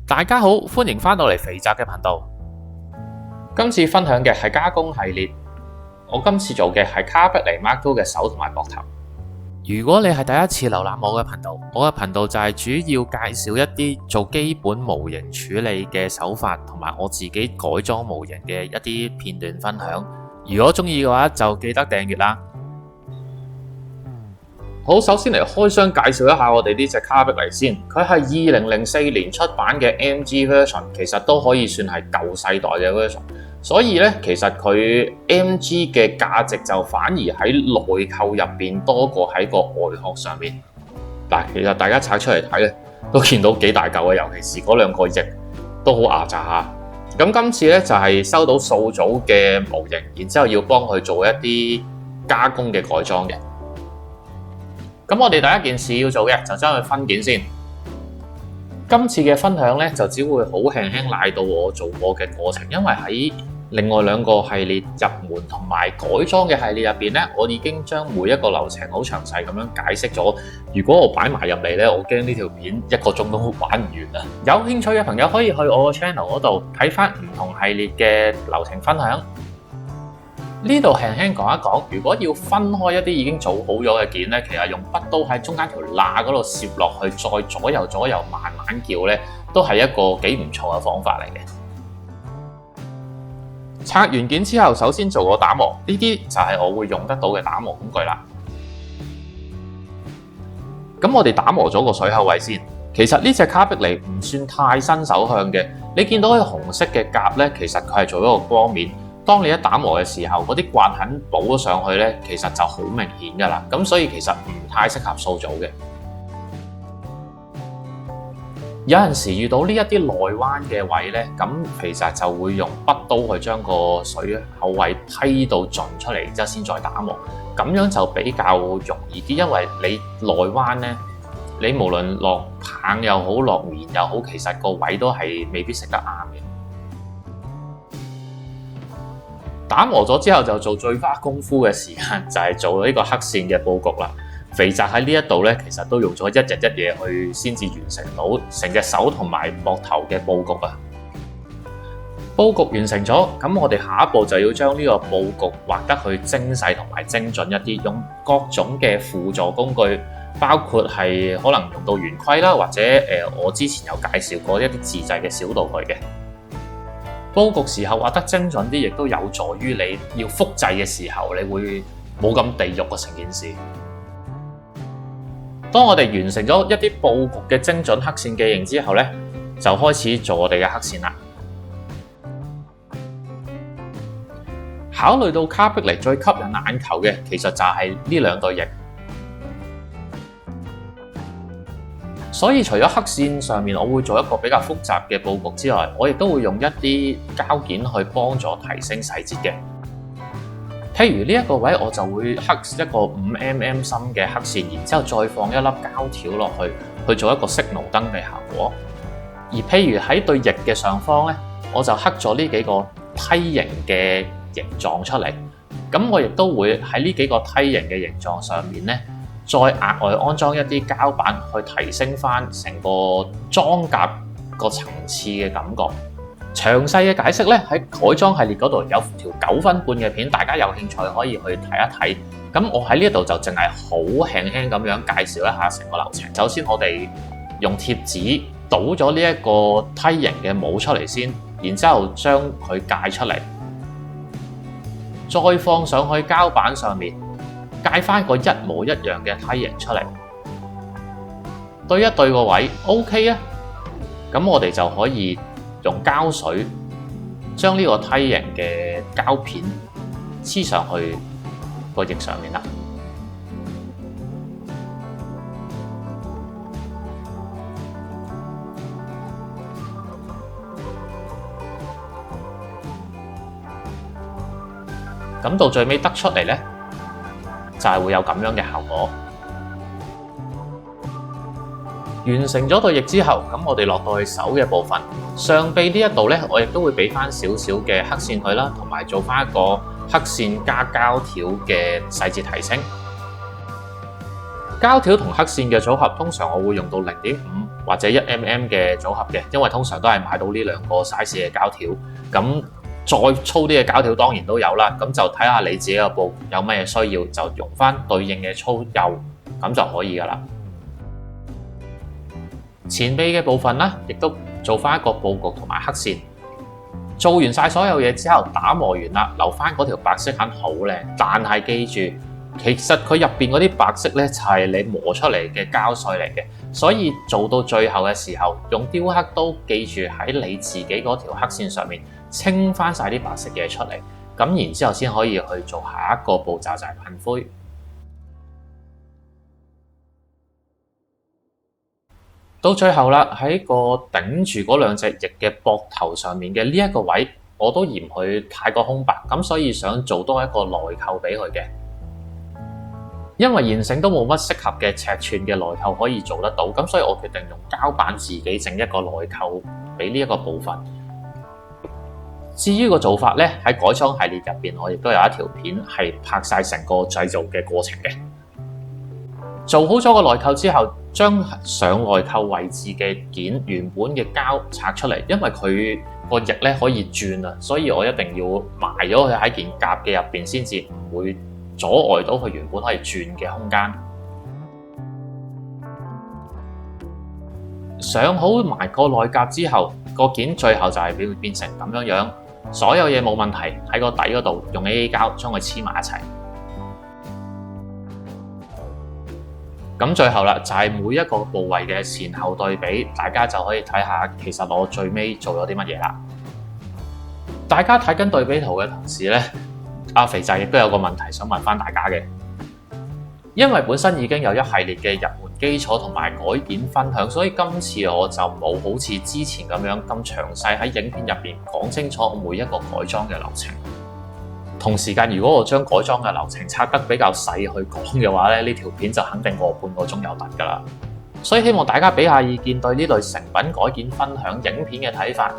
大家好，歡迎返到嚟肥宅嘅頻道。今次分享嘅係加工系列，我今次做嘅係卡碧尼 Mark II 嘅手同埋膊頭。如果你係第一次瀏覽我嘅頻道，我嘅頻道就係主要介紹一啲做基本模型處理嘅手法，同埋我自己改裝模型嘅一啲片段分享。如果鍾意嘅話，就記得訂閱啦。好，首先嚟開箱介紹一下我哋呢隻卡碧尼先。佢係2004年出版嘅 MG version， 其實都可以算係舊世代嘅 version。所以咧，其實佢 MG 嘅價值就反而喺內購入邊多過喺個外殼上面。嗱，其實大家拆出嚟睇咧，都見到幾大嚿嘅，尤其是嗰兩個翼都好牙擦下。咁今次咧就係收到數組嘅模型，然之後要幫佢做一啲加工嘅改裝嘅。咁我哋第一件事要做嘅就將佢分件先。今次嘅分享咧就只會好輕輕賴到我做過嘅過程，因為喺另外兩個系列入門同埋改裝嘅系列入邊咧，我已經將每一個流程好詳細咁樣解釋咗。如果我擺埋入嚟咧，我驚呢條片1個鐘都玩唔完啊！有興趣嘅朋友可以去我個 channel 嗰度睇翻唔同系列嘅流程分享。呢度輕輕講一講，如果要分開一啲已經做好咗嘅件咧，其實用筆刀喺中間條罅嗰度攝落去，再左右慢慢撬咧，都係一個幾唔錯嘅方法嚟嘅。拆完件之後，首先做個打磨，呢啲就係我會用得到嘅打磨工具啦。咁我哋打磨咗個水口位先。其實呢隻卡碧尼唔算太新手向嘅，你見到佢紅色嘅甲咧，其實佢係做咗個光面。當你一打磨嘅時候，嗰啲刮痕補咗上去咧，其實就好明顯㗎啦。咁所以其實唔太適合掃組嘅。有陣時遇到呢一啲內彎嘅位咧，咁其實就會用筆刀去將個水口位批到盡出嚟，然之後先再打磨。咁樣就比較容易啲，因為你內彎咧，你無論落棒又好，落面又好，其實個位都係未必食得啱嘅。打磨咗之後就做最花功夫嘅時間，就係做呢個黑線嘅佈局啦。肥宅喺呢一度咧，其實都用咗一日一夜去先至完成到成隻手同埋膊頭嘅佈局啊。佈局完成咗，咁我哋下一步就要將呢個佈局畫得去精細同埋精準一啲，用各種嘅輔助工具，包括係可能用到圓規啦，或者我之前有介紹過一啲自製嘅小道具嘅。佈局時候畫得精準啲，亦都有助於你要複製嘅時候，你會冇咁地獄嘅成件事。當我哋完成咗一啲佈局嘅精準黑線記認之後咧，就開始做我哋嘅黑線啦。考慮到卡碧尼最吸引眼球嘅，其實就係呢兩對翼。所以除咗黑線上面我會做一個比較複雜嘅佈局之外，我亦都會用一啲膠件去幫助提升細節嘅。譬如呢一個位，我就會刻一個5mm 深嘅黑線，然之後再放一粒膠條落去做一個色路燈嘅效果。而譬如喺對翼嘅上方咧，我就刻咗呢幾個梯形嘅形狀出嚟。咁我亦都會喺呢幾個梯形嘅形狀上面咧，再額外安裝一啲膠板去提升翻成個裝甲個層次嘅感覺。詳細嘅解釋咧，喺改裝系列嗰度有條9分半嘅片，大家有興趣可以去睇一睇。咁我喺呢度就淨係好輕輕咁樣介紹一下成個流程。首先我哋用貼紙倒咗呢一個梯形嘅帽出嚟先，然之後將佢界出嚟，再放上去膠板上面，界翻個一模一樣嘅梯形出嚟，對一對個位 OK 啊。咁我哋就可以用膠水將呢個梯形嘅膠片黐上去個翼上面啦。咁到最尾得出嚟咧，就係會有咁樣嘅效果。完成咗對翼之後，咁我哋落到去手嘅部分，上臂呢一度咧，我亦都會俾翻少少嘅黑線佢啦，同埋做翻一個黑線加膠條嘅細節提升。膠條同黑線嘅組合，通常我會用到0.5或者1mm 嘅組合嘅，因為通常都係買到呢兩個 size 嘅膠條。咁再粗啲嘅膠條當然都有啦，咁就睇下你自己個布有咩需要，就用翻對應嘅粗幼，咁就可以噶啦。前臂嘅部分呢，亦都做翻一個布局同埋黑線。做完晒所有嘢之後，打磨完啦，留翻嗰條白色痕好靚。但係記住，其實佢入邊嗰啲白色呢，就係你磨出嚟嘅膠碎嚟嘅，所以做到最後嘅時候，用雕刻刀記住喺你自己嗰條黑線上面清翻晒啲白色嘢出嚟，咁然之後先可以去做下一個步驟，就係噴灰。到最後啦，喺個頂住嗰兩隻翼嘅膊頭上面嘅呢一個位，我都嫌佢太過空白，咁所以想做多一個內扣俾佢嘅。因為現成都冇乜適合嘅尺寸嘅內扣可以做得到，咁所以我決定用膠板自己整一個內扣俾呢一個部分。至於個做法呢，喺改裝系列入邊，我亦都有一條片係拍晒成個製造嘅過程嘅。做好咗個內扣之後，將上內扣位置嘅件原本嘅膠拆出嚟，因為佢個翼咧可以轉啊，所以我一定要埋咗佢喺件夾嘅入邊，先至唔會阻礙到佢原本可以轉嘅空間。上好埋個內夾之後，個件最後就係會變成咁樣樣，所有嘢冇問題，喺個底嗰度用 AA 膠將佢黐埋一齊。咁最後啦，就係每一個部位嘅前後對比，大家就可以睇下其實我最尾做咗啲乜嘢啦。大家睇緊對比圖嘅同時呢，阿肥仔亦都有個問題想問翻大家嘅，因為本身已經有一系列嘅入門基礎同埋改件分享，所以今次我就冇好似之前咁樣咁詳細喺影片入邊講清楚每一個改裝嘅流程。同時間，如果我將改裝嘅流程拆得比較細去講嘅話咧，呢條片就肯定過半個鐘有得㗎啦。所以希望大家俾下意見，對呢類成品改件分享影片嘅睇法。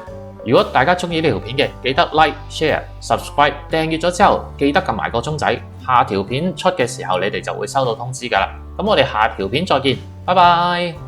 如果大家中意呢條片嘅，記得 like、share、subscribe， 訂閱咗之後記得撳埋個鐘仔，下條片出嘅時候你哋就會收到通知㗎啦。咁我哋下條片再見，拜拜。